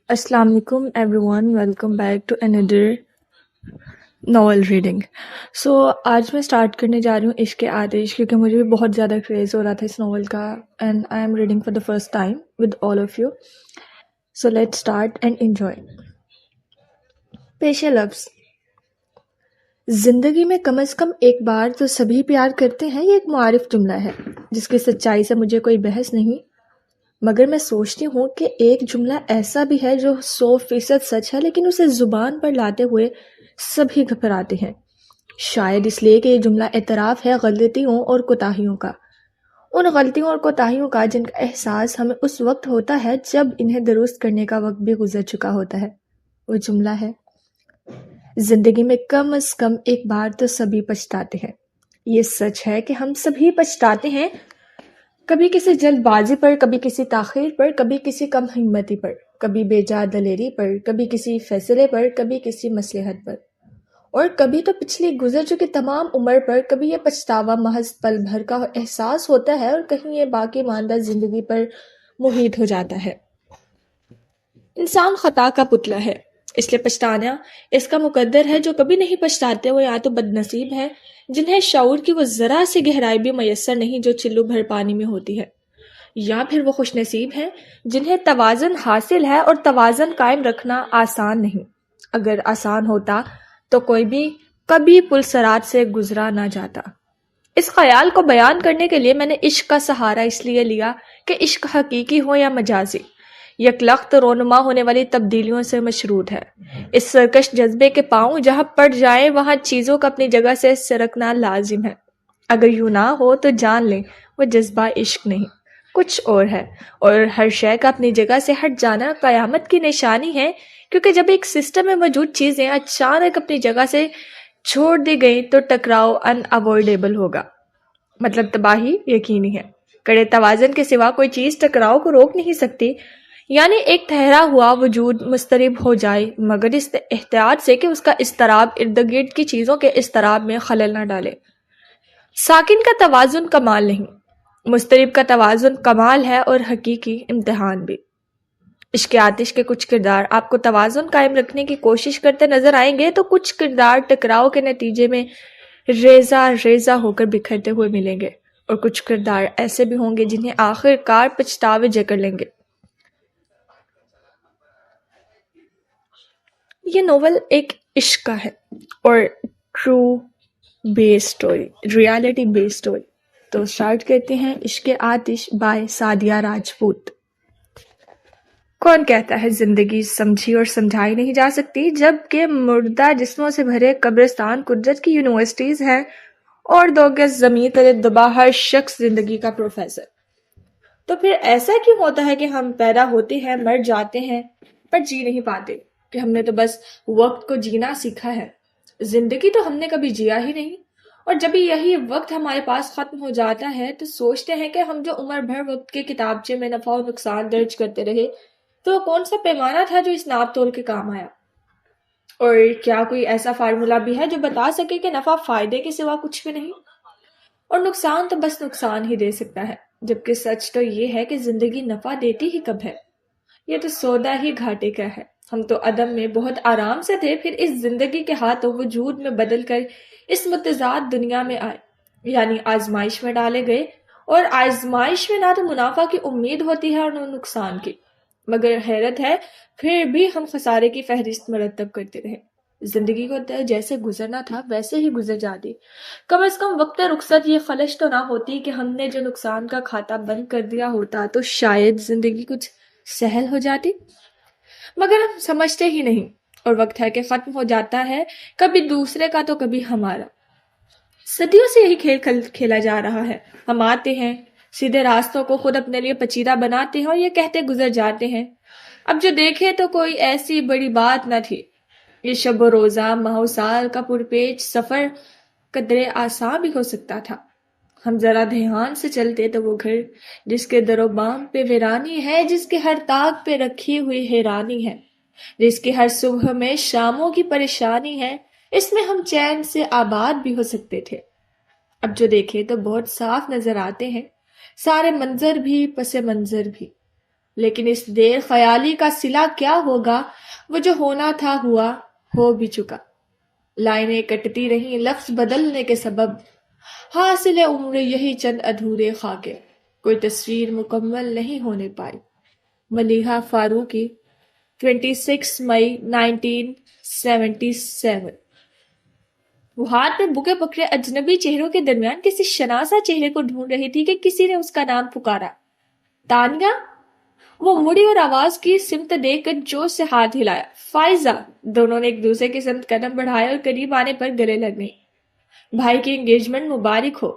السلام علیکم everyone, welcome back to اندر ناول ریڈنگ. آج میں اسٹارٹ کرنے جا رہی ہوں عشق آتش، کیونکہ مجھے بھی بہت زیادہ کریز ہو رہا تھا اس ناول کا، and I am reading for the first time with all of you. So let start and enjoy. پیش لفظ. زندگی میں کم از کم ایک بار تو سبھی پیار کرتے ہیں، یہ ایک معارف جملہ ہے جس کی سچائی سے مجھے کوئی بحث نہیں، مگر میں سوچتی ہوں کہ ایک جملہ ایسا بھی ہے جو 100% سچ ہے، لیکن اسے زبان پر لاتے ہوئے سبھی گھبراتے ہیں. شاید اس لیے کہ یہ جملہ اعتراف ہے غلطیوں اور کوتاہیوں کا، ان غلطیوں اور کوتاہیوں کا جن کا احساس ہمیں اس وقت ہوتا ہے جب انہیں درست کرنے کا وقت بھی گزر چکا ہوتا ہے. وہ جملہ ہے، زندگی میں کم از کم ایک بار تو سبھی پچھتاتے ہیں. یہ سچ ہے کہ ہم سبھی پچھتاتے ہیں، کبھی کسی جلد بازی پر، کبھی کسی تاخیر پر، کبھی کسی کم ہمتی پر، کبھی بے جا دلیری پر، کبھی کسی فیصلے پر، کبھی کسی مصلحت پر، اور کبھی تو پچھلی گزر چکی تمام عمر پر. کبھی یہ پچھتاوا محض پل بھر کا احساس ہوتا ہے اور کہیں یہ باقی ماندہ زندگی پر محیط ہو جاتا ہے. انسان خطا کا پتلا ہے، اس لیے پچھتانا اس کا مقدر ہے. جو کبھی نہیں پچھتاتے وہ یا تو بد نصیب ہے، جنہیں شعور کی وہ ذرا سی گہرائی بھی میسر نہیں جو چلو بھر پانی میں ہوتی ہے، یا پھر وہ خوش نصیب ہیں جنہیں توازن حاصل ہے، اور توازن قائم رکھنا آسان نہیں. اگر آسان ہوتا تو کوئی بھی کبھی پلسرات سے گزرا نہ جاتا. اس خیال کو بیان کرنے کے لیے میں نے عشق کا سہارا اس لیے لیا کہ عشق حقیقی ہو یا مجازی، یکلخت رونما ہونے والی تبدیلیوں سے مشروط ہے. اس سرکش جذبے کے پاؤں جہاں پڑ جائیں وہاں چیزوں کا اپنی جگہ سے سرکنا لازم ہے. اگر یوں نہ ہو تو جان لیں وہ جذبہ عشق نہیں، کچھ اور ہے، اور ہر شے کا اپنی جگہ سے ہٹ جانا قیامت کی نشانی ہے. کیونکہ جب ایک سسٹم میں موجود چیزیں اچانک اپنی جگہ سے چھوڑ دی گئی تو ٹکراؤ ان اوائڈیبل ہوگا، مطلب تباہی یقینی ہے. کڑے توازن کے سوا کوئی چیز ٹکراؤ کو روک نہیں سکتی، یعنی ایک ٹھہرا ہوا وجود مضطرب ہو جائے، مگر اس احتیاط سے کہ اس کا اضطراب ارد گرد کی چیزوں کے اضطراب میں خلل نہ ڈالے. ساکن کا توازن کمال نہیں، مضطرب کا توازن کمال ہے، اور حقیقی امتحان بھی. عشق آتش کے کچھ کردار آپ کو توازن قائم رکھنے کی کوشش کرتے نظر آئیں گے، تو کچھ کردار ٹکراؤ کے نتیجے میں ریزہ ریزہ ہو کر بکھرتے ہوئے ملیں گے، اور کچھ کردار ایسے بھی ہوں گے جنہیں آخر کار پچھتاوے جکڑ لیں گے. یہ ناول ایک عشق کا ہے، اور ٹرو بیس سٹوری، ریالٹی بیس سٹوری. تو سٹارٹ کرتے ہیں. عشق آتش بائے سعدیہ راجپوت. کون کہتا ہے زندگی سمجھی اور سمجھائی نہیں جا سکتی، جب کہ مردہ جسموں سے بھرے قبرستان قدرت کی یونیورسٹیز ہیں، اور 2 گز زمین تلے دبا ہر شخص زندگی کا پروفیسر. تو پھر ایسا کیوں ہوتا ہے کہ ہم پیدا ہوتے ہیں، مر جاتے ہیں، پر جی نہیں پاتے؟ کہ ہم نے تو بس وقت کو جینا سیکھا ہے، زندگی تو ہم نے کبھی جیا ہی نہیں. اور جب یہی وقت ہمارے پاس ختم ہو جاتا ہے تو سوچتے ہیں کہ ہم جو عمر بھر وقت کے کتابچے میں نفع و نقصان درج کرتے رہے، تو وہ کون سا پیمانہ تھا جو اس ناپ تول کے کام آیا؟ اور کیا کوئی ایسا فارمولا بھی ہے جو بتا سکے کہ نفع فائدے کے سوا کچھ بھی نہیں، اور نقصان تو بس نقصان ہی دے سکتا ہے؟ جبکہ سچ تو یہ ہے کہ زندگی نفع دیتی ہی کب ہے؟ یہ تو سودا ہی گھاٹے کا ہے. ہم تو عدم میں بہت آرام سے تھے، پھر اس زندگی کے ہاتھوں وجود میں بدل کر اس متضاد دنیا میں آئے، یعنی آزمائش میں ڈالے گئے. اور آزمائش میں نہ تو منافع کی امید ہوتی ہے اور نہ نقصان کی، مگر حیرت ہے پھر بھی ہم خسارے کی فہرست مرتب کرتے رہے. زندگی کو جیسے گزرنا تھا ویسے ہی گزر جاتی. کم از کم وقت رخصت یہ خلش تو نہ ہوتی کہ ہم نے جو نقصان کا کھاتا بند کر دیا ہوتا تو شاید زندگی کچھ سہل ہو جاتی. مگر ہم سمجھتے ہی نہیں، اور وقت ہے کہ ختم ہو جاتا ہے، کبھی دوسرے کا تو کبھی ہمارا. صدیوں سے یہی کھیل کھیلا جا رہا ہے. ہم آتے ہیں، سیدھے راستوں کو خود اپنے لیے پچیدہ بناتے ہیں، اور یہ کہتے گزر جاتے ہیں اب جو دیکھے تو کوئی ایسی بڑی بات نہ تھی. یہ شب و روزہ، ماہ و سال کا پرپیچ سفر قدرے آسان بھی ہو سکتا تھا. ہم ذرا دھیان سے چلتے تو وہ گھر جس کے در و بام پہ ویرانی ہے، جس کے ہر طاق پہ رکھی ہوئی حیرانی ہے، جس کی ہر صبح میں شاموں کی پریشانی ہے، اس میں ہم چین سے آباد بھی ہو سکتے تھے. اب جو دیکھے تو بہت صاف نظر آتے ہیں، سارے منظر بھی پس منظر بھی. لیکن اس دیر خیالی کا صلہ کیا ہوگا، وہ جو ہونا تھا ہوا، ہو بھی چکا۔ لائنیں کٹتی رہیں لفظ بدلنے کے سبب، حاصل عمر یہی چند ادھورے خاکے، کوئی تصویر مکمل نہیں ہونے پائی۔ ملیحہ فاروقی، 26 مئی 1977۔ وہ ہاتھ میں بکے پکڑے اجنبی چہروں کے درمیان کسی شناسا چہرے کو ڈھونڈ رہی تھی کہ کسی نے اس کا نام پکارا، تانیہ۔ وہ مڑی اور آواز کی سمت دیکھ کر جوش سے ہاتھ ہلایا، فائزہ۔ دونوں نے ایک دوسرے کی سمت قدم بڑھائے اور قریب آنے پر گلے لگ گئیں۔ بھائی کی انگیجمنٹ مبارک ہو،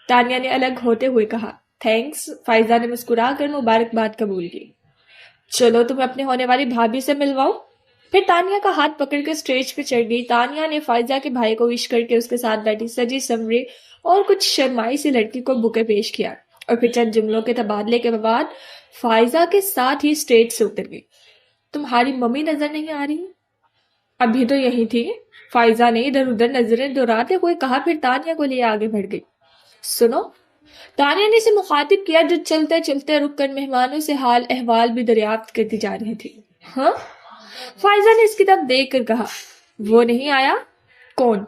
تانیہ نے الگ ہوتے ہوئے کہا۔ تھینکس، فائزہ نے مسکرا کر مبارکباد قبول کی۔ چلو تمہیں اپنے ہونے والی بھابھی سے ملواؤں۔ پھر تانیہ کا ہاتھ پکڑ کر اسٹیج پہ چڑھ گئی۔ تانیہ نے فائزہ کے بھائی کو وش کر کے اس کے ساتھ بیٹھی سجی سنوری اور کچھ شرمائی سی لڑکی کو بکے پیش کیا، اور پھر چند جملوں کے تبادلے کے بعد فائزہ کے ساتھ ہی اسٹیج سے اتر گئی۔ تمہاری ممی نظر نہیں آ رہی؟ ابھی تو یہی تھی، فائزہ نے ادھر ادھر نظریں دوہراتے ہوئے کہا، پھر تانیہ کو لیے آگے بڑھ گئی۔ سنو، تانیہ نے اسے مخاطب کیا جو چلتے چلتے رک کر مہمانوں سے حال احوال بھی دریافت کرتی جا رہی تھی۔ ہاں؟ فائزہ نے اس کی طرف دیکھ کر کہا۔ وہ نہیں آیا؟ کون؟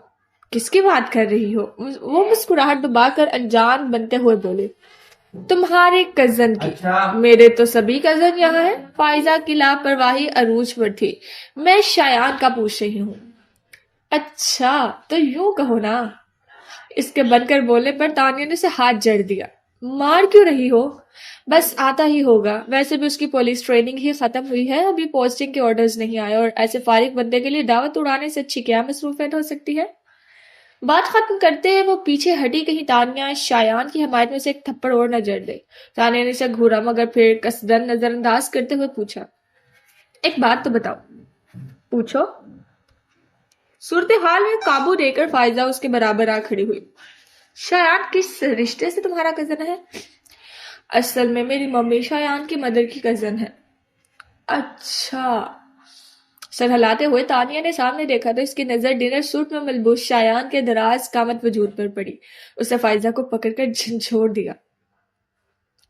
کس کی بات کر رہی ہو؟ وہ مسکراہٹ دبا کر انجان بنتے ہوئے بولے، تمہارے کزن کی۔ میرے تو سبھی کزن یہاں ہیں۔ فائزہ کی لاپرواہی عروج پر تھی۔ میں شایان کا پوچھ رہی ہوں۔ اچھا تو یوں کہو نا۔ اس کے بن کر بولنے پر تانیہ نے اسے ہاتھ جڑ دیا۔ مار کیوں رہی ہو؟ بس آتا ہی ہوگا، ویسے بھی اس کی پولیس ٹریننگ ہی ختم ہوئی ہے، ابھی پوسٹنگ کے آرڈرز نہیں آئے، اور ایسے فارغ بندے کے لیے دعوت اڑانے سے اچھی کیا مصروفیت ہو سکتی ہے؟ بات ختم کرتے ہیں وہ پیچھے ہٹی، کہیں تانیہ شایان کی حمایت میں سے ایک تھپڑ اور نہ جڑ دے۔ تانیہ نے اسے گھورا مگر پھر قصدن نظر انداز کرتے ہوئے پوچھا، ایک بات تو بتاؤ۔ پوچھو۔ صورتحال میں قابو دے کر فائزہ اس کے برابر آ کھڑی ہوئی۔ شایان کس رشتے سے تمہارا کزن ہے؟ اصل میں میری ممی شایان کی مدر کی کزن ہے۔ اچھا۔ سر ہلاتے ہوئے تانیہ نے سامنے دیکھا تو اس کی نظر ڈنر سوٹ میں ملبوس شایان کے دراز قامت وجود پر پڑی۔ اس نے فائزہ کو پکڑ کر جھنجھوڑ دیا۔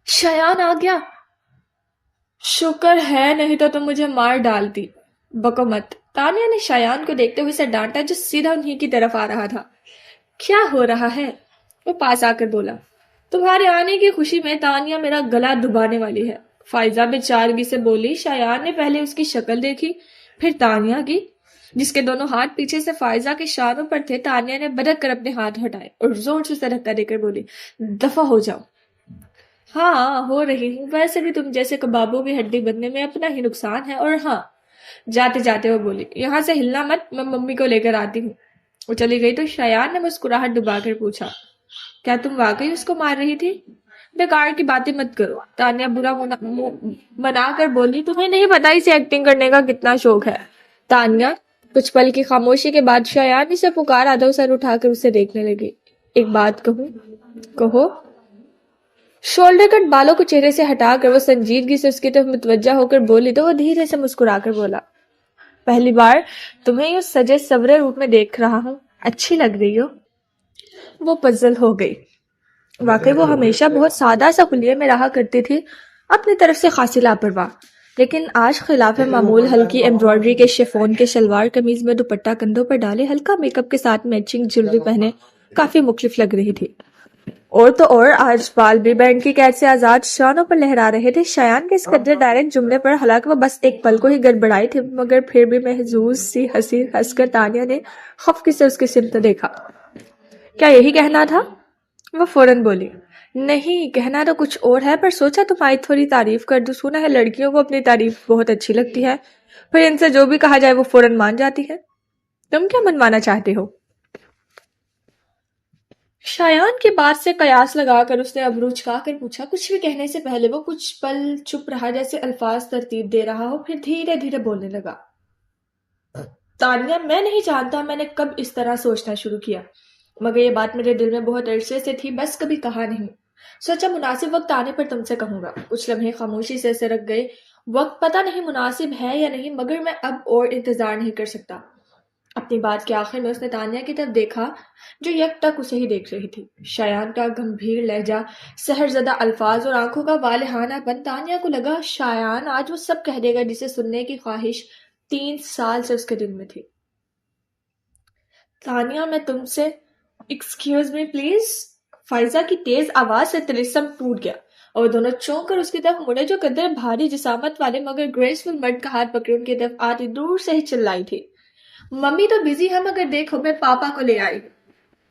شایان آ گیا؟ شکر ہے، نہیں تو تم مجھے مار ڈالتی۔ بکو مت، تانیہ نے شایان کو دیکھتے ہوئے اسے ڈانٹا جو سیدھا انہی کی طرف آ رہا تھا۔ کیا ہو رہا ہے؟ وہ پاس آ کر بولا۔ تمہارے آنے کی خوشی میں تانیہ میرا گلا دبانے والی ہے، فائزہ بے چارگی سے بولی۔ شایان نے پہلے اس کی شکل دیکھی، پھر تانیہ کی، جس کے دونوں ہاتھ پیچھے سے فائزہ کے شانوں پر تھے۔ تانیہ نے بدک کر اپنے ہاتھ ہٹائے اور زور سے اسے دھکا دے کر بولی، دفع ہو جاؤ۔ ہاں ہو رہی ہوں، ویسے بھی تم جیسے کبابوں کی ہڈی بننے میں اپنا ہی نقصان ہے۔ اور ہاں، جاتے جاتے وہ بولی، یہاں سے ہلنا مت، میں ممی کو لے کر آتی ہوں۔ وہ چلی گئی تو شایان نے مسکراہٹ ڈبا کر پوچھا، کیا تم واقعی اس کو مار رہی تھی؟ بیکار کی باتیں مت کرو، تانیہ برا منا کر بولی، تمہیں نہیں پتا اسے ایکٹنگ کرنے کا کتنا شوق ہے۔ تانیہ کچھ پل کی خاموشی کے بعد شایان اسے پکار آدھا سر اٹھا کر اسے دیکھنے لگی۔ ایک بات کہوں؟ کہو۔ شولڈر کٹ بالوں کو چہرے سے ہٹا کر وہ سنجیدگی سے اس کی طرف متوجہ ہو کر بولی تو وہ دھیرے سے مسکرا کر بولا، پہلی بار تمہیں یوں سجے سورے روپ میں دیکھ رہا ہوں، اچھی لگ رہی ہو۔ وہ پزل ہو گئی۔ واقعی وہ ہمیشہ بہت سادہ سا خلیے میں رہا کرتی تھی، اپنی طرف سے خاصی لاپرواہ، لیکن آج خلاف معمول ہلکی ایمبرائڈری کے شفون کے شلوار قمیض میں دوپٹہ کندھوں پر ڈالے، ہلکا میک اپ کے ساتھ میچنگ جویلری پہنے کافی مختلف لگ رہی تھی۔ اور تو اور آج بال بھی بینڈ کی قید سے آزاد شانوں پر لہرا رہے تھے۔ شایان کے اس قدر ڈائریکٹ جملے پر حالانکہ وہ بس ایک پل کو ہی گڑبڑائی تھی، مگر پھر بھی محظوظ سی ہنس کر تانیہ نے خفقی سے اس کی سمت دیکھا۔ کیا یہی کہنا تھا؟ وہ فوراً بولی، نہیں کہنا تو کچھ اور ہے، پر سوچا تمہاری تھوڑی تعریف کر دوں، سنا ہے لڑکیوں کو اپنی تعریف بہت اچھی لگتی ہے، پھر ان سے جو بھی کہا جائے وہ فوراً مان جاتی ہے۔ تم کیا منوانا چاہتے ہو؟ شایان کی بات سے قیاس لگا کر اس نے ابرو چکا کر پوچھا۔ کچھ بھی کہنے سے پہلے وہ کچھ پل چپ رہا، جیسے الفاظ ترتیب دے رہا ہو، پھر دھیرے دھیرے بولنے لگا، تانیہ میں نہیں جانتا میں نے کب اس طرح سوچنا شروع کیا، مگر یہ بات میرے دل میں بہت عرصے سے تھی، بس کبھی کہا نہیں۔ سوچا مناسب وقت آنے پر تم سے کہوں گا۔ کچھ لمحے خاموشی سے ایسے رکھ گئے۔ وقت پتہ نہیں مناسب ہے یا نہیں، مگر میں اب اور انتظار نہیں کر سکتا۔ اپنی بات کے آخر میں اس نے تانیہ کی طرف دیکھا جو یک ٹک اسے ہی دیکھ رہی تھی۔ شایان کا گمبھیر لہجہ، سحر زدہ الفاظ اور آنکھوں کا والہانہ پن، تانیہ کو لگا شایان آج وہ سب کہہ دے گا جسے سننے کی خواہش 3 سال سے اس کے دل میں تھی۔ تانیہ، میں تم سے ایکسکیوز می پلیز۔ فائزہ کی تیز آواز سے طلسم ٹوٹ گیا اور وہ دونوں چونک کر اس کی طرف مڑے جو قدر بھاری جسامت والے مگر گریسفل مرد کا ہاتھ پکڑے ان کی طرف آتی دور سے ہی چلائی تھی۔ ممی تو بزی ہے مگر دیکھو میں پاپا کو لے آئی۔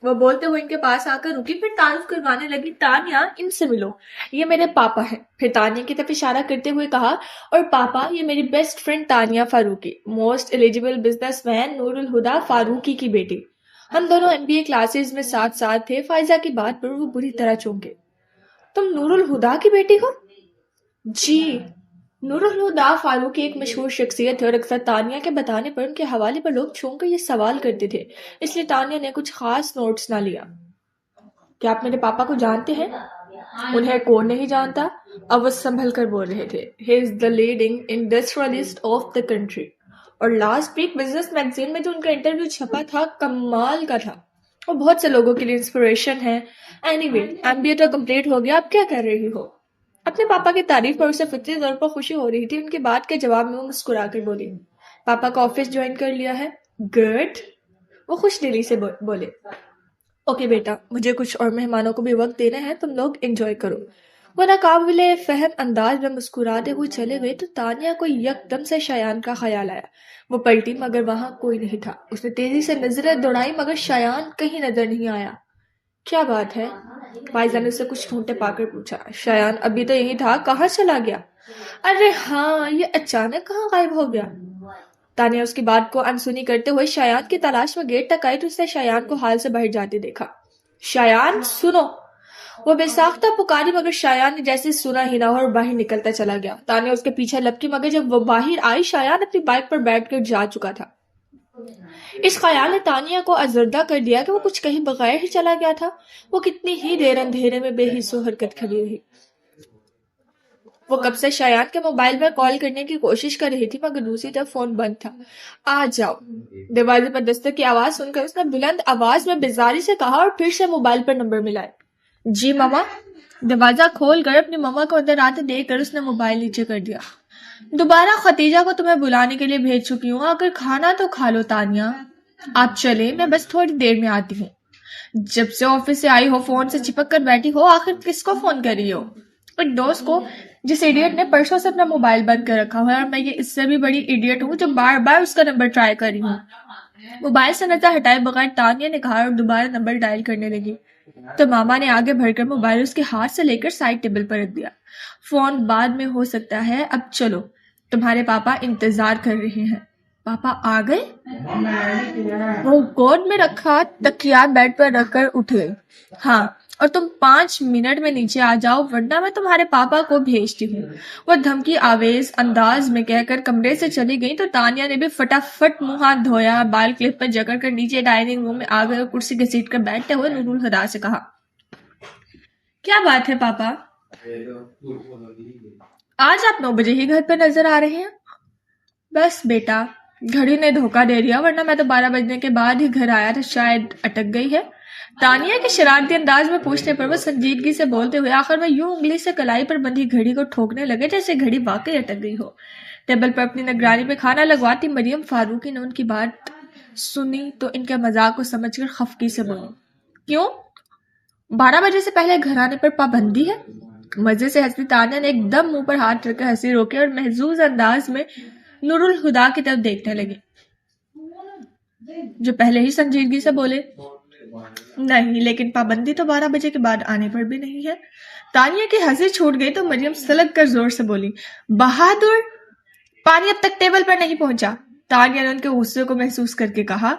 وہ بولتے ہوئے ان کے پاس آ کر رکی، پھر تعارف کروانے لگی، تانیہ ان سے ملو، یہ میرے پاپا ہیں۔ پھر تانیہ کی طرف اشارہ کرتے ہوئے کہا، اور پاپا یہ میری best friend Tania Farooqui, most eligible business man Noor Ulhuda Farooqui کی بیٹی۔ ہم دونوں MBA کلاسز میں ساتھ ساتھ تھے۔ فائزہ کی بات پر وہ بری طرح چونکے۔ تم نور الہدا کی بیٹی ہو؟ جی۔ نور الہدا فاروقی ایک مشہور شخصیت ہے اور اکثر تانیہ کے بتانے پر ان کے حوالے پر لوگ چونک کر یہ سوال کرتے تھے، اس لیے تانیہ نے کچھ خاص نوٹس نہ لیا۔ کیا آپ میرے پاپا کو جانتے ہیں؟ انہیں کون نہیں جانتا؟ اب وہ سنبھل کر بول رہے تھے۔ He is the leading industrialist of the country۔ اور لاسٹ ویک بزنس میگزین میں جو ان کا انٹرویو چھپا تھا کمال کا تھا۔ وہ بہت سے لوگوں کے لیے انسپریشن ہے۔ اینی وے، MBA تو کمپلیٹ ہو گیا، اب کیا کر رہی ہو؟ اپنے پاپا کی تعریف پر اسے فطری طور پر خوشی ہو رہی تھی۔ ان کی بات کے جواب میں وہ مسکرا کر بولی، پاپا کا آفس جوائن کر لیا ہے۔ گڈ۔ وہ خوش دلی سے بولے، اوکے بیٹا، مجھے کچھ اور مہمانوں کو بھی وقت دینا ہے، تم لوگ انجوائے کرو۔ وہ ناقابل فہم انداز میں مسکراتے ہوئے چلے گئے تو تانیہ کو یکدم سے شایان کا خیال آیا۔ وہ پلٹی مگر وہاں کوئی نہیں تھا۔ اس نے تیزی سے نظریں دوڑائی مگر شایان کہیں نظر نہیں آیا۔ کیا بات ہے؟ فائزہ نے اس سے کچھ ڈھونڈتے پا کر پوچھا۔ شایان ابھی تو یہی تھا، کہاں چلا گیا؟ ارے ہاں، یہ اچانک کہاں غائب ہو گیا؟ تانیہ اس کی بات کو انسنی کرتے ہوئے شایان کی تلاش میں گیٹ تک آئی تو اس نے شایان کو حال سے باہر جاتے دیکھا۔ شایان سنو! وہ بے ساختہ پکاری مگر شایان نے جیسے سنا ہی نہ ہو اور باہر نکلتا چلا گیا۔ تانیہ اس کے پیچھے لپکی مگر جب وہ باہر آئی شایان اپنی بائک پر بیٹھ کر جا چکا تھا۔ اس خیال نے تانیہ کو ازردہ کر دیا کہ وہ کچھ کہیں بغیر ہی چلا گیا تھا۔ وہ کتنی ہی دیر اندھیرے میں بے حس و حرکت کھڑی رہی۔ وہ کب سے شایان کے موبائل پر کال کرنے کی کوشش کر رہی تھی مگر دوسری طرف فون بند تھا۔ آ جاؤ۔ دروازے پر دستک کی آواز سن کر اس نے بلند آواز میں بیزاری سے کہا اور پھر سے موبائل پر نمبر ملائے۔ جی ماما۔ دروازہ کھول کر اپنی ماما کو اندر آتے دیکھ کر اس نے موبائل نیچے کر دیا۔ دوبارہ ختیجہ کو تمہیں بلانے کے لیے بھیج چکی ہوں، اگر کھانا تو کھا لو تانیہ۔ آپ چلے، میں بس تھوڑی دیر میں آتی ہوں۔ جب سے آفس سے آئی ہو فون سے چپک کر بیٹھی ہو، آخر کس کو فون کر رہی ہو؟ ایک دوست کو، جس ایڈیٹ نے پرسوں سے اپنا موبائل بند کر رکھا ہوا ہے، اور میں یہ اس سے بھی بڑی ایڈیٹ ہوں جو بار بار اس کا نمبر ٹرائی کر رہی ہوں۔ موبائل سے نظر ہٹائے بغیر تانیہ نے کہا اور دوبارہ نمبر ڈائل کرنے لگی تو ماما نے آگے بڑھ کر موبائل اس کے ہاتھ سے لے کر سائڈ ٹیبل پر رکھ دیا۔ فون بعد میں ہو سکتا ہے، اب چلو، تمہارے پاپا انتظار کر رہے ہیں۔ پاپا آ گئے؟ وہ گود میں رکھا تکیا بیڈ پر رکھ کر اٹھ گئی۔ ہاں، اور تم 5 منٹ میں نیچے آ جاؤ ورنہ میں تمہارے پاپا کو بھیجتی ہوں، وہ دھمکی آویز انداز میں کہہ کر کمرے سے چلی گئی تو تانیہ نے بھی فٹافٹ منہ ہاتھ دھویا، بال کلپ پر جکڑ کر نیچے ڈائننگ روم میں آ گئے اور کرسی گھسیٹ کر بیٹھتے ہوئے نور الہدا سے کہا، کیا بات ہے پاپا؟ آج آپ 9 بجے ہی گھر پہ نظر آ رہے ہیں؟ بس بیٹا، گھڑی نے دھوکہ دے دیا، ورنہ میں تو 12 بجنے کے بعد ہی گھر آیا تھا، شاید اٹک گئی ہے۔ تانیہ کے شرارتی انداز میں پوچھنے پر وہ سنجیدگی سے بولتے ہوئے آخر میں یوں انگلی سے کلائی پر بندھی گھڑی کو ٹھوکنے لگے جیسے گھڑی واقعی اٹک گئی ہو۔ ٹیبل پر اپنی نگرانی پہ کھانا لگواتی مریم فاروقی نے ان کی بات سنی تو ان کے مذاق کو سمجھ کر خفگی سے بولی، کیوں؟ 12 بجے سے پہلے گھر آنے پر پابندی ہے؟ مزے سے ہنسی تانیہ نے ایک دم منہ پر ہاتھ رکھ کر ہنسی روکی اور محظوظ انداز میں نور الہدا کی طرف دیکھنے لگی جو پہلے ہی سنجیدگی سے بولے، نہیں، لیکن پابندی تو 12 بجے کے بعد آنے پر بھی نہیں ہے۔ تانیہ کی ہنسی چھوٹ گئی تو مریم سلگ کر زور سے بولی، بہادر، پانی اب تک ٹیبل پر نہیں پہنچا۔ تانیہ نے ان کے غصے کو محسوس کر کے کہا،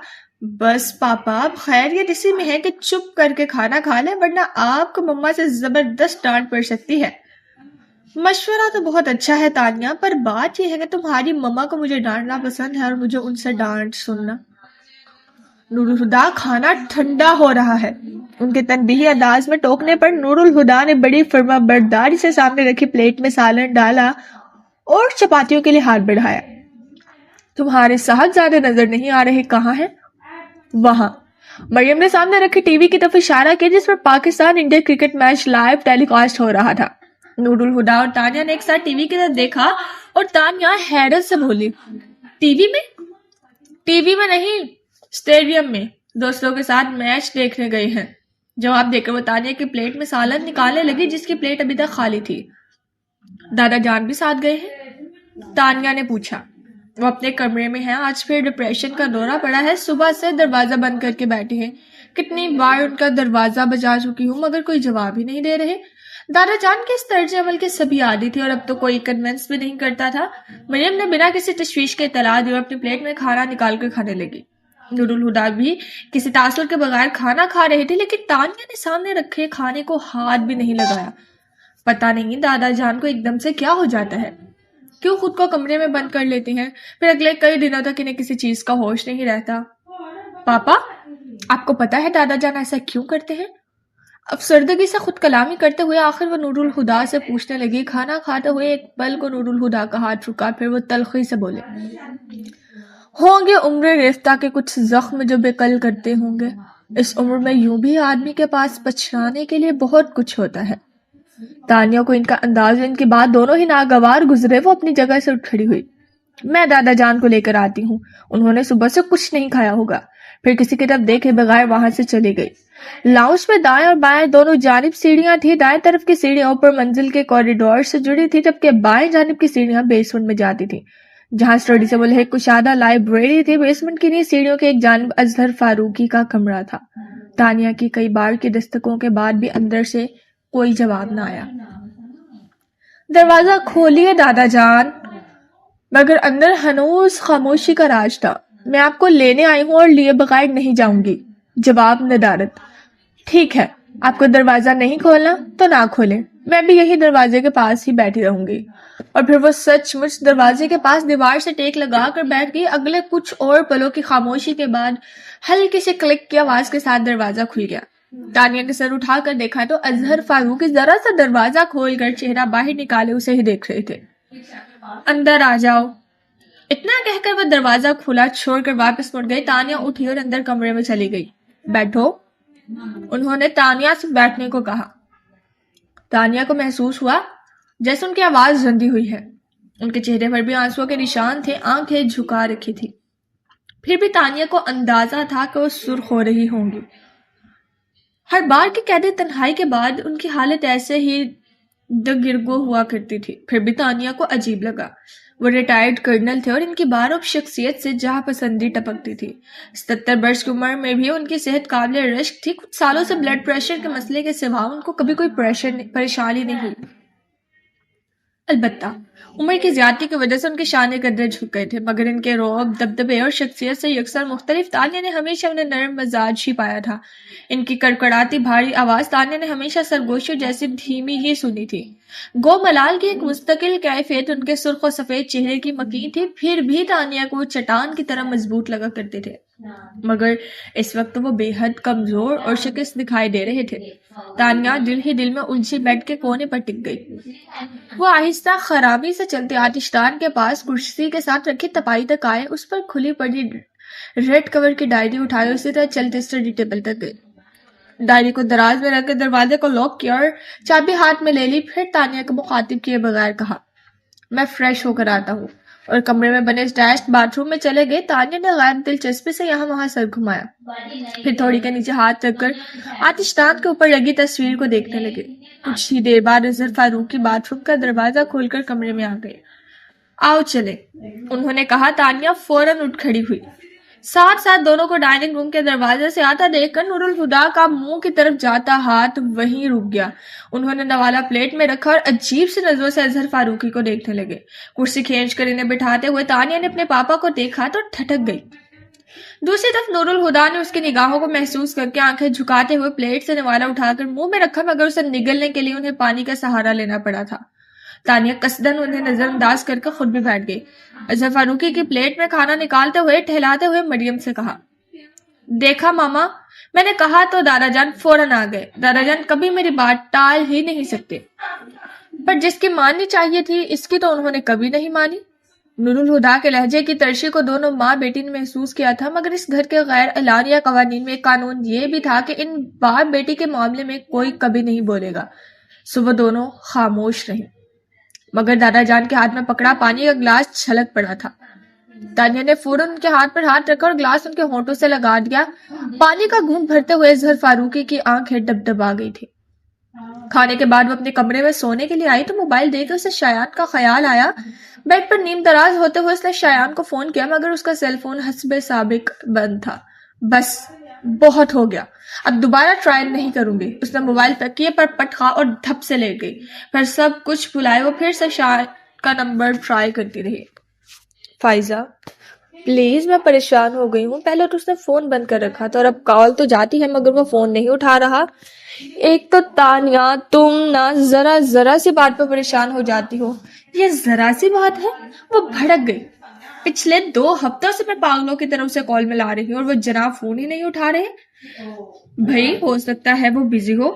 بس پاپا، اب خیریت اسی میں ہے کہ چپ کر کے کھانا کھا لیں ورنہ آپ کو مما سے زبردست ڈانٹ پڑ سکتی ہے۔ مشورہ تو بہت اچھا ہے تانیہ، پر بات یہ ہے کہ تمہاری مما کو مجھے ڈانٹنا پسند ہے اور مجھے ان سے ڈانٹ سننا۔ نور الہدا، کھانا ٹھنڈا ہو رہا ہے۔ ان کے تنبیہی انداز میں ٹوکنے پر نور الہدا نے بڑی فرما برداری سے سامنے رکھی پلیٹ میں سالن ڈالا اور چپاتیوں کے لیے ہاتھ بڑھایا۔ تمہارے صاحبزادے نظر نہیں آ رہے، کہاں ہیں؟ وہاں۔ مریم نے سامنے رکھے ٹی وی کی طرف اشارہ کیا جس پر Pakistan India cricket match live telecast ہو رہا تھا۔ نور الہدا اور تانیہ نے ایک ساتھ ٹی وی کی طرف دیکھا اور تانیہ حیرت سے بولی، ٹی وی میں؟ ٹی وی میں نہیں، اسٹیڈیم میں، دوستوں کے ساتھ میچ دیکھنے گئے ہیں۔ جواب دے کر وہ تانیہ کی پلیٹ میں سالن نکالنے لگی جس کی پلیٹ ابھی تک خالی تھی۔ دادا جان بھی ساتھ گئے ہیں؟ تانیہ نے پوچھا۔ وہ اپنے کمرے میں ہیں، آج پھر ڈپریشن کا دورہ پڑا ہے، صبح سے دروازہ بند کر کے بیٹھے ہیں، کتنی بار ان کا دروازہ بجا چکی ہوں مگر کوئی جواب ہی نہیں دے رہے۔ دادا جان کے اس طرز عمل کے سبھی عادی تھے اور اب تو کوئی کنونس بھی نہیں کرتا تھا۔ مریم نے بنا کسی تشویش کے اطلاع دی اور اپنی پلیٹ میں کھانا نکال کر کھانے لگی۔ نور الہدا بھی کسی تاثر کے بغیر کھانا کھا رہے تھے لیکن تانیہ نے سامنے رکھے کھانے کو ہاتھ بھی نہیں لگایا۔ پتہ نہیں دادا جان کو ایک دم سے کیا ہو جاتا ہے، کیوں خود کو کمرے میں بند کر لیتے ہیں، پھر اگلے کئی دنوں تک انہیں کسی چیز کا ہوش نہیں رہتا۔ پاپا، آپ کو پتا ہے دادا جان ایسا کیوں کرتے ہیں؟ افسردگی سے خود کلامی کرتے ہوئے آخر وہ نور الہدا سے پوچھنے لگی۔ کھانا کھاتے ہوئے ایک پل کو نور الہدا کا ہاتھ رکا، پھر وہ تلخی سے بولے، ہوں گے عمر رفتہ کے کچھ زخم جو بے کل کرتے ہوں گے۔ اس عمر میں یوں بھی آدمی کے پاس پچھانے کے لیے بہت کچھ ہوتا ہے۔ تانیہ کو ان کا انداز، ان کی بات دونوں ہی ناگوار گزرے۔ وہ اپنی جگہ سے اٹھ کھڑی ہوئی۔ میں دادا جان کو لے کر آتی ہوں، انہوں نے صبح سے کچھ نہیں کھایا ہوگا۔ پھر کسی کی طرف دیکھے بغیر وہاں سے چلی گئی۔ لاؤنج میں دائیں اور بائیں دونوں جانب سیڑھیاں تھی۔ دائیں طرف کی سیڑھیاں اوپر منزل کے کوریڈور سے جڑی تھی جبکہ بائیں جانب کی سیڑھیاں بیسمنٹ میں جاتی تھی جہاں اسٹڈی سے ملحق کشادہ لائبریری تھی۔ بیسمنٹ کی نہیں سیڑھیوں کے ایک جانب اظہر فاروقی کا کمرہ تھا۔ تانیہ کی کئی بار کی دستکوں کے بعد بھی اندر سے کوئی جواب نہ آیا۔ دروازہ کھولیے دادا جان، مگر اندر ہنوز خاموشی کا راج تھا۔ میں آپ کو لینے آئی ہوں اور لیے بغیر نہیں جاؤں گی۔ جواب ندارت۔ ٹھیک ہے، آپ کو دروازہ نہیں کھولنا تو نہ کھولیں، میں بھی یہی دروازے کے پاس ہی بیٹھی رہوں گی۔ اور پھر وہ سچ مچ دروازے کے پاس دیوار سے ٹیک لگا کر بیٹھ گئی۔ اگلے کچھ اور پلوں کی خاموشی کے بعد ہلکی سی کلک کی آواز کے ساتھ دروازہ کھل گیا۔ تانیہ نے سر اٹھا کر دیکھا تو اظہر فاروقی ذرا سا دروازہ کھول کر چہرہ باہر نکالے اسے ہی دیکھ رہے تھے۔ اندر آ جاؤ، اتنا کہہ کر وہ دروازہ کھلا چھوڑ کر واپس مڑ گئی۔ تانیہ اٹھی اور اندر کمرے میں چلی گئی۔ بیٹھو، انہوں نے تانیہ سے بیٹھنے کو کہا۔ تانیہ کو محسوس ہوا جیسے ان کی آواز رندی ہوئی ہے۔ ان کے چہرے پر بھی آنسوؤں کے نشان تھے، آنکھیں جھکا رکھی تھی۔ پھر بھی تانیہ کو اندازہ تھا کہ وہ سرخ ہو رہی ہوں گی۔ ہر بار کی قید تنہائی کے بعد ان کی حالت ایسے ہی دگرگو ہوا کرتی تھی۔ پھر بھی تانیہ کو عجیب لگا۔ وہ ریٹائرڈ کرنل تھے اور ان کی بارب شخصیت سے جہاں پسندی ٹپکتی تھی۔ 77 برس کی عمر میں بھی ان کی صحت قابل رشک تھی۔ کچھ سالوں سے بلڈ پریشر کے مسئلے کے سوا ان کو کبھی کوئی پریشانی نہیں ہوئی۔ البتہ عمر کی زیادتی کی وجہ سے ان کے شان قدرے جھک گئے تھے، مگر ان کے رعب، دبدبے اور شخصیت سے یکسر مختلف۔ تانیہ نے ہمیشہ انہیں نرم مزاج ہی پایا تھا۔ ان کی کڑکڑاتی بھاری آواز تانیہ نے ہمیشہ سرگوشیوں جیسی دھیمی ہی سنی تھی۔ گو ملال کی ایک مستقل کیفیت ان کے سرخ و سفید چہرے کی مکین تھی، پھر بھی تانیہ کو چٹان کی طرح مضبوط لگا کرتے تھے، مگر اس وقت وہ بے حد کمزور اور شکست دکھائی دے رہے تھے۔ تانیہ دل ہی دل میں الجھی بیڈ کے کونے پر ٹک گئی۔ وہ آہستہ خرابی سے چلتے آتش دان کے پاس کرسی کے ساتھ رکھی تپائی تک آئے، اس پر کھلی پڑی ریڈ کور کی ڈائری اٹھائی، اسی طرح چلتے اسٹڈی ٹیبل تک گئے۔ ڈائری کو دراز میں رکھ کے دروازے کو لاک کیا اور چابی ہاتھ میں لے لی۔ پھر تانیہ کو مخاطب کیے بغیر کہا، میں فریش ہو کر آتا ہوں، اور کمرے میں بنے اٹیچڈ باتھ روم میں چلے گئے۔ تانیہ نے غیر دلچسپی سے یہاں وہاں سر گھمایا، پھر تھوڑی کے نیچے ہاتھ رکھ کر آتش دان کے اوپر لگی تصویر کو دیکھنے لگے۔ کچھ ہی دیر بعد اظہر فاروقی باتھ روم کا دروازہ کھول کر کمرے میں آ گئے۔ آؤ چلے، انہوں نے کہا۔ تانیہ فوراً اٹھ کھڑی ہوئی۔ ساتھ ساتھ دونوں کو ڈائننگ روم کے دروازے سے آتا دیکھ کر نور الہدا کا منہ کی طرف جاتا ہاتھ وہیں رک گیا۔ انہوں نے نوالا پلیٹ میں رکھا اور عجیب سی نظروں سے اظہر فاروقی کو دیکھنے لگے۔ کرسی کھینچ کر انہیں بٹھاتے ہوئے تانیہ نے اپنے پاپا کو دیکھا تو ٹھٹک گئی۔ دوسری طرف نور الہدا نے اس کی نگاہوں کو محسوس کر کے آنکھیں جھکاتے ہوئے پلیٹ سے نوالا اٹھا کر منہ میں رکھا، مگر اسے نگلنے کے لیے انہیں پانی کا سہارا لینا پڑا تھا۔ تانیہ قصدن انہیں نظر انداز کر کے خود بھی بیٹھ گئی۔ اظہر فاروقی کی پلیٹ میں کھانا نکالتے ہوئے ٹھہلاتے ہوئے مریم سے کہا، دیکھا ماما، میں نے کہا تو دادا جان فوراً آ گئے۔ دادا جان کبھی میری بات ٹال ہی نہیں سکتے، پر جس کی ماننی چاہیے تھی اس کی تو انہوں نے کبھی نہیں مانی۔ نور الہدا کے لہجے کی ترشی کو دونوں ماں بیٹی نے محسوس کیا تھا، مگر اس گھر کے غیر اعلانیہ قوانین میں ایک قانون یہ بھی تھا کہ ان باپ بیٹی کے معاملے میں کوئی کبھی نہیں بولے گا۔ صبح دونوں خاموش رہیں، مگر دادا جان کے ہاتھ میں پکڑا پانی کا گلاس چھلک پڑا تھا۔ تانیہ نے فوراً ان کے ہاتھ پر ہاتھ رکھا اور گلاس ان کے ہونٹوں سے لگا دیا۔ پانی کا گھونٹ بھرتے ہوئے اظہر فاروقی کی آنکھیں ڈب-ڈبا گئی تھی۔ کھانے کے بعد وہ اپنے کمرے میں سونے کے لیے آئی تو موبائل دیکھ کر اسے شایان کا خیال آیا۔ بیڈ پر نیم دراز ہوتے ہوئے اس نے شایان کو فون کیا، مگر اس کا سیل فون حسب سابق بند تھا۔ بس بہت ہو گیا، اب دوبارہ ٹرائی نہیں کروں گی۔ اس نے موبائل تکیے پر پٹخا اور دھپ سے لیٹ گئی۔ پھر سب کچھ بھلائے وہ پھر سے شایان کا نمبر ٹرائی کرتی رہی۔ فائزہ پلیز، میں پریشان ہو گئی ہوں۔ پہلے تو اس نے فون بند کر رکھا تھا اور اب کال تو جاتی ہے مگر وہ فون نہیں اٹھا رہا۔ ایک تو تانیہ تم نہ ذرا سی بات پہ پریشان ہو جاتی ہو۔ یہ ذرا سی بات ہے؟ وہ بھڑک گئی۔ پچھلے 2 ہفتوں سے میں پاگلوں کی طرف سے کال ملا رہی ہوں اور وہ جناب فون ہی نہیں اٹھا رہے۔ بھئی ہو سکتا ہے وہ بزی ہو۔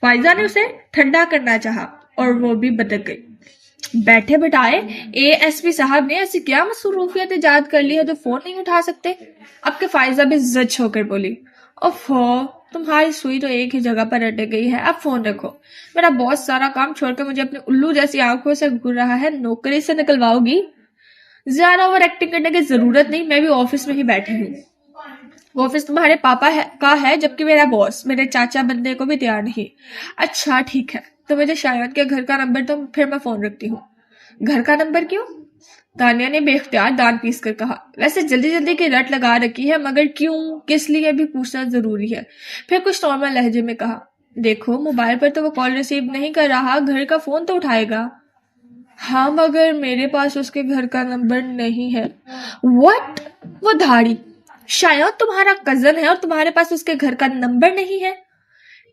فائزہ نے اسے ٹھنڈا کرنا چاہا اور وہ بھی بدک گئی۔ بیٹھے بٹھائے اے ایس پی صاحب نے ایسی کیا مصروفیت ایجاد کر لی ہے جو فون نہیں اٹھا سکتے؟ اب کہ فائزہ بھی زج ہو کر بولی، اوفو تمہاری سوئی تو ایک ہی جگہ پر اٹک گئی ہے، اب فون رکھو۔ میرا بہت سارا کام چھوڑ کر مجھے اپنی الو جیسی آنکھوں سے گھور رہا ہے، نوکری سے نکلواؤ گی؟ زیادہ اوور ایکٹنگ کرنے کی ضرورت نہیں، میں بھی آفس میں ہی بیٹھی ہوں۔ آفس تمہارے پاپا کا ہے جبکہ میرا باس میرے چاچا بننے کو بھی تیار نہیں۔ اچھا ٹھیک ہے، تو مجھے شایان کے گھر کا نمبر تو پھر میں فون رکھتی ہوں۔ گھر کا نمبر کیوں؟ تانیہ نے بے اختیار دان پیس کر کہا۔ ویسے جلدی کی رٹ لگا رکھی ہے مگر کیوں کس لیے بھی پوچھنا ضروری ہے۔ پھر کچھ نارمل لہجے میں کہا، دیکھو موبائل پر تو وہ کال ریسیو نہیں کر رہا، گھر کا فون تو اٹھائے گا۔ ہاں مگر میرے پاس اس کے گھر کا نمبر نہیں ہے۔ واٹ؟ وہ دھاڑی، شاید تمہارا کزن ہے اور تمہارے پاس اس کے گھر کا نمبر نہیں ہے؟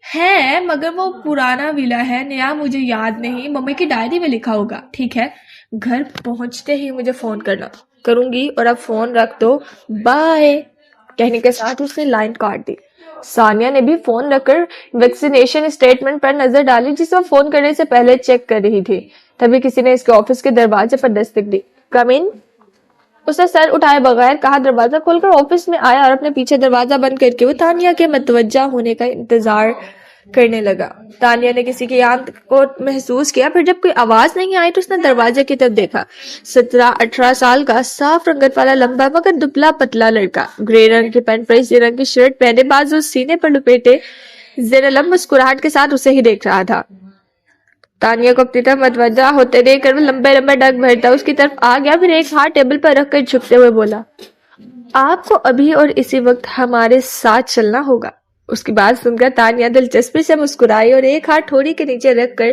ہے مگر وہ پرانا ویلا ہے، نیا مجھے یاد نہیں، ممی کی ڈائری میں لکھا ہوگا۔ ٹھیک ہے، گھر پہنچتے ہی مجھے فون کرنا۔ کروں گی، اور اب فون رکھ دو، بائے۔ کہنے کے ساتھ اس نے لائن کاٹ دی۔ ثانیہ نے بھی فون رکھ کر ویکسینیشن اسٹیٹمنٹ پر نظر ڈالی جسے وہ فون کرنے سے پہلے چیک کر رہی تھی۔ تبھی کسی نے اس کے آفس کے دروازے پر دستک دی۔ کم ان۔ اس نے سر اٹھائے بغیر کہا۔ دروازہ کھول کر آفس میں آیا اور اپنے پیچھے دروازہ بند کر کے وہ تانیہ کے متوجہ ہونے کا انتظار کرنے لگا۔ تانیہ نے کسی کی آنکھ کو محسوس کیا، پھر جب کوئی آواز نہیں آئی تو اس نے دروازے کی طرف دیکھا۔ 17-18 سال کا صاف رنگت والا لمبا مگر دبلا پتلا لڑکا، گرے رنگ کی پینٹ فریزی رنگ کی شرٹ پہنے، بازو سینے پر لپیٹے، زیر لب مسکراہٹ کے ساتھ اسے ہی دیکھ رہا تھا۔ تانیہ کو اپنی طرف متوجہ ہوتے دیکھ کر وہ لمبے ڈگ بھرتا اس کی طرف آ گیا، پھر ایک ہاتھ ٹیبل پر رکھ کر جھکتے ہوئے بولا، آپ کو ابھی اور اسی وقت ہمارے ساتھ چلنا ہوگا۔ اس کی بات سن کر تانیہ دلچسپی سے مسکرائی اور ایک ہاتھ ٹھوڑی کے نیچے رکھ کر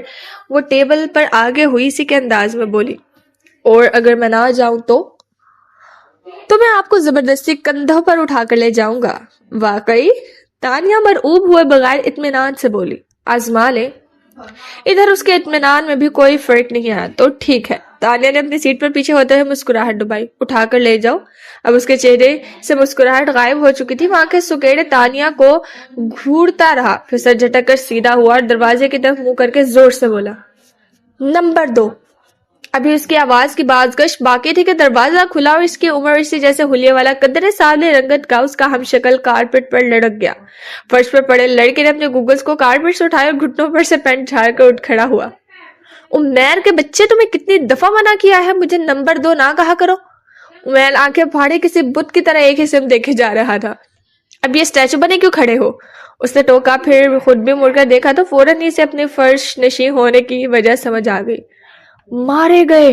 وہ ٹیبل پر آگے ہوئی اسی کے انداز میں بولی، اور اگر میں نہ جاؤں تو میں آپ کو زبردستی کندھوں پر اٹھا کر لے جاؤں گا۔ واقعی؟ تانیہ مرعوب ہوئے بغیر اطمینان سے بولی، آزما لے۔ ادھر اس کے اطمینان میں بھی کوئی فرق نہیں آیا۔ تو ٹھیک ہے۔ تانیہ نے اپنی سیٹ پر پیچھے ہوتے ہوئے مسکراہٹ ڈبائی، اٹھا کر لے جاؤ۔ اب اس کے چہرے سے مسکراہٹ غائب ہو چکی تھی، آنکھیں سکیڑے تانیہ کو گھورتا رہا، پھر سر جھٹک کر سیدھا ہوا اور دروازے کی طرف منہ کر کے زور سے بولا، نمبر 2۔ ابھی اس کی آواز کی بازگشت باقی تھی کہ دروازہ کھلا اور اس کی عمر اسی جیسے حلیے والا قدرے سادے رنگت کا اس کا ہم شکل کارپٹ پر لڑک گیا۔ فرش پر پڑے لڑکے نے اپنے گوگلز کو کارپٹ سے اٹھائے اور گھٹنوں پر سے پینٹ جھاڑ کر اٹھ کھڑا ہوا۔ عمیر کے بچے، تمہیں کتنی دفعہ منع کیا ہے مجھے نمبر 2 نہ کہا کرو۔ عمیر آنکھیں پھاڑے کسی بت کی طرح ایک ہی سمت دیکھے جا رہا تھا۔ اب یہ اسٹیچو بنے کیوں کھڑے ہو؟ اس نے ٹوکا، پھر خود بھی مڑ کر دیکھا تو فوراً ہی سے اپنے فرش نشین ہونے کی وجہ سمجھ آ گئی۔ مارے گئے،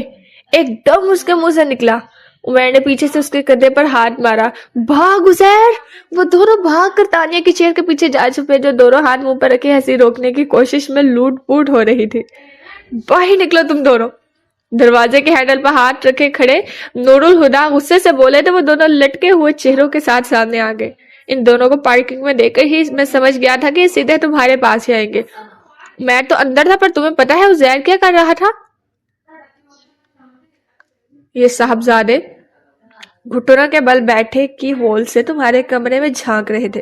ایک دم اس کے منہ سے نکلا۔ عمیر نے پیچھے سے اس کے کندھے پر ہاتھ مارا، بھاگ عزیر۔ وہ دونوں بھاگ کر تانیہ کی چیئر کے پیچھے جا چھپے جو دونوں ہاتھ منہ پر رکھے ہنسی روکنے کی کوشش میں لوٹ پوٹ ہو رہی تھی۔ باہر نکلو تم دونوں۔ دروازے کے ہینڈل پر ہاتھ رکھے کھڑے نور الہدا غصے سے بولے تو وہ دونوں لٹکے ہوئے چہروں کے ساتھ سامنے آ گئے۔ ان دونوں کو پارکنگ میں دیکھ کر ہی میں سمجھ گیا تھا کہ یہ سیدھے تمہارے پاس ہی آئیں گے۔ میں تو اندر تھا، پر تمہیں پتا ہے عزیر کیا کر رہا تھا؟ یہ صاحبزادے گھٹنوں کے بل بیٹھے کی ہول سے تمہارے کمرے میں جھانک رہے تھے۔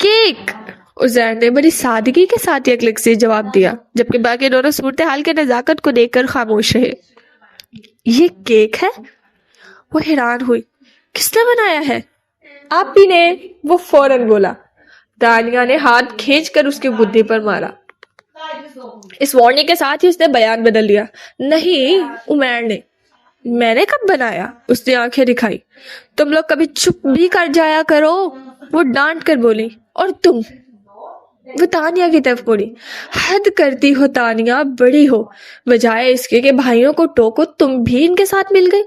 کیک! عزیر نے بڑی سادگی کے ساتھ یک سے جواب دیا، جبکہ باقی دونوں صورتحال کے نزاکت کو دیکھ کر خاموش رہے۔ یہ کیک ہے؟ وہ حیران ہوئی۔ کس نے بنایا ہے؟ آپ ہی نے، وہ فوراً بولا۔ دانیہ نے ہاتھ کھینچ کر اس کی گدی پر مارا۔ اس وارننگ کے ساتھ ہی اس نے بیان بدل دیا۔ نہیں، عمیر نے۔ میں نے کب بنایا؟ اس نے آنکھیں دکھائی۔ تم لوگ کبھی چپ بھی کر جایا کرو، وہ ڈانٹ کر بولی۔ اور تم؟ وہ تانیہ کی طرف مڑی۔ حد کرتی ہو تانیہ، بڑی ہو، بجائے اس کے کہ بھائیوں کو ٹوکو تم بھی ان کے ساتھ مل گئی۔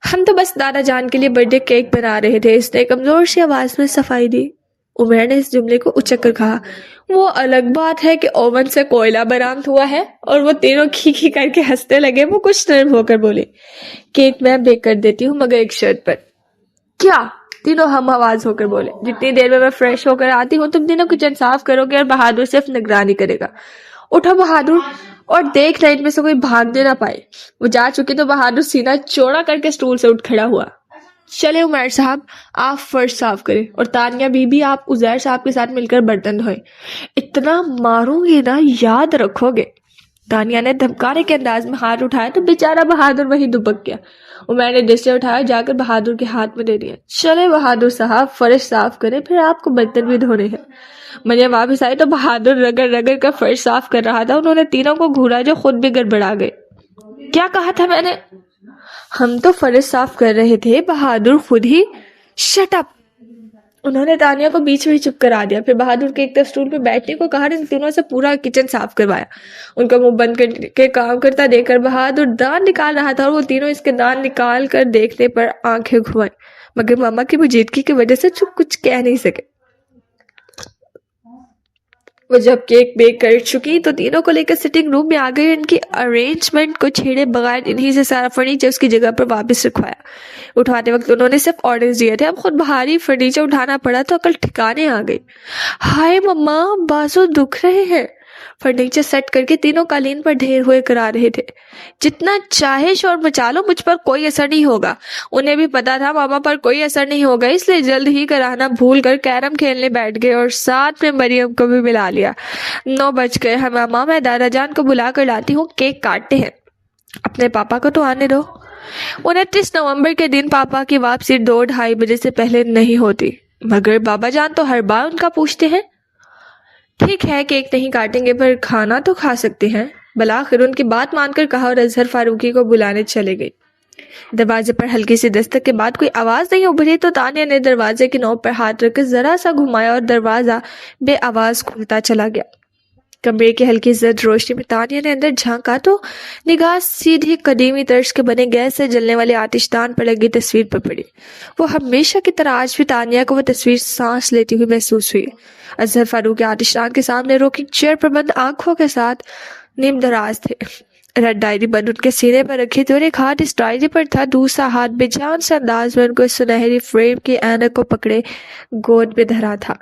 ہم تو بس دادا جان کے لیے برتھ ڈے کیک بنا رہے تھے، اس نے کمزور سی آواز میں صفائی دی۔ عمیر نے اس جملے کو اچک کر کہا، وہ الگ بات ہے کہ اوون سے کوئلہ برآمد ہوا ہے، اور وہ تینوں کھی کر کے ہنسنے لگے۔ وہ کچھ نرم ہو کر بولے، کیک میں بیک کر دیتی ہوں مگر ایک شرط پر۔ کیا؟ تینوں ہم آواز ہو کر بولے۔ جتنی دیر میں فریش ہو کر آتی ہوں تم تینوں کچن صاف کرو گے اور بہادر صرف نگرانی کرے گا۔ اٹھو بہادر، اور دیکھنا ان میں سے کوئی بھاگنے نہ پائے۔ وہ جا چکی تو بہادر سینہ چوڑا کر کے سٹول سے اٹھ کھڑا ہوا۔ چلے عمیر صاحب، آپ فرش صاف کریں، اور تانیہ بی بی آپ عزیر صاحب کے ساتھ مل کر برتن دھوئیں۔ اتنا ماروں گی نا، یاد رکھو گے۔ تانیہ نے دھمکانے کے انداز میں ہاتھ اٹھایا تو بیچارہ بہادر وہی دبک گیا۔ عمیر نے ڈسے اٹھایا، جا کر بہادر کے ہاتھ میں دے دیا۔ چلے بہادر صاحب، فرش صاف کریں، پھر آپ کو برتن بھی دھونے ہیں۔ مریم واپس آئی تو بہادر رگڑ رگڑ کر فرش صاف کر رہا تھا۔ انہوں نے تینوں کو گھورا جو خود بھی گڑبڑا گئے۔ کیا کہا تھا میں نے؟ ہم تو فرش صاف کر رہے تھے، بہادر خود ہی۔ Shut up! انہوں نے تانیہ کو بیچ میں چپ کرا دیا، پھر بہادر کے ایک طرف سٹول پہ بیٹھنے کو کہا، ان تینوں سے پورا کچن صاف کروایا۔ ان کو منہ بند کر کے کام کرتا دیکھ کر بہادر دان نکال رہا تھا، اور وہ تینوں اس کے دان نکال کر دیکھنے پر آنکھیں گھمائیں، مگر ماما کی بجیدگی کی وجہ سے چپ کچھ کہہ نہیں سکے۔ وہ جب کیک بیک کر چکی تو تینوں کو لے کر سٹنگ روم میں آ گئی۔ ان کی ارینجمنٹ کو چھیڑے بغیر انہی سے سارا فرنیچر اس کی جگہ پر واپس رکھوایا۔ اٹھاتے وقت انہوں نے صرف آرڈرز دیے تھے، اب خود بھاری فرنیچر اٹھانا پڑا تو عقل ٹھکانے آ گئی۔ ہائے مما، بازو دکھ رہے ہیں۔ فرنیچر سیٹ کر کے تینوں قالین پر ڈھیر ہوئے کرا رہے تھے۔ جتنا چاہے شور مچا لو، مجھ پر کوئی اثر نہیں ہوگا۔ انہیں بھی پتا تھا ماما پر کوئی اثر نہیں ہوگا، اس لیے جلد ہی کرانا بھول کر کیرم کھیلنے بیٹھ گئے اور ساتھ میں مریم کو بھی ملا لیا۔ 9 بج گئے ہیں ماما، میں دادا جان کو بلا کر لاتی ہوں، کیک کاٹتے ہیں۔ اپنے پاپا کو تو آنے دو۔ 29 نومبر کے دن پاپا کی واپسی 2-2:30 بجے سے پہلے نہیں ہوتی، مگر بابا جان تو ہر بار ان کا پوچھتے ہیں۔ ٹھیک ہے، کیک نہیں کاٹیں گے پر کھانا تو کھا سکتے ہیں۔ بلاخر ان کی بات مان کر کہا اور اظہر فاروقی کو بلانے چلے گئی۔ دروازے پر ہلکی سی دستک کے بعد کوئی آواز نہیں ابھری تو تانیہ نے دروازے کی نوک پر ہاتھ رکھ کر ذرا سا گھمایا اور دروازہ بے آواز کھلتا چلا گیا۔ کمرے کی ہلکی زرد روشنی میں تانیہ نے اندر جھانکا تو نگاہ سیدھی قدیمی طرز کے بنے گیس سے جلنے والے آتش دان پر لگی تصویر پر پڑی۔ وہ ہمیشہ کی طرح آج بھی تانیہ کو وہ تصویر سانس لیتی ہوئی محسوس ہوئی۔ اظہر فاروقی آتش دان کے سامنے روکنگ چیئر پر بند آنکھوں کے ساتھ نیم دراز تھے۔ ریڈ ڈائری بند ان کے سینے پر رکھی تھی اور ایک ہاتھ اس ڈائری پر تھا، دوسرا ہاتھ بے جان سے انداز میں ان کو اس سنہری فریم کی اینک کو پکڑے گود میں دھرا تھا۔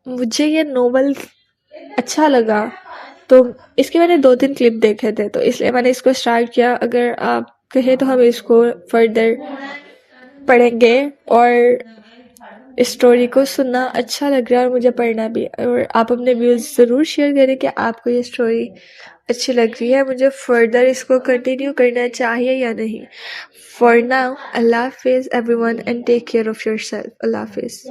مجھے یہ ناول اچھا لگا تو اس کے میں نے 2-3 کلپ دیکھے تھے، تو اس لیے میں نے اس کو اسٹارٹ کیا۔ اگر آپ کہیں تو ہم اس کو فردر پڑھیں گے، اور اسٹوری کو سننا اچھا لگ رہا ہے اور مجھے پڑھنا بھی، اور آپ اپنے ویوز ضرور شیئر کریں کہ آپ کو یہ اسٹوری اچھی لگ رہی ہے، مجھے فردر اس کو کنٹینیو کرنا چاہیے یا نہیں۔ فار ناؤ، اللہ حافظ everyone and take care of yourself. اللہ حافظ۔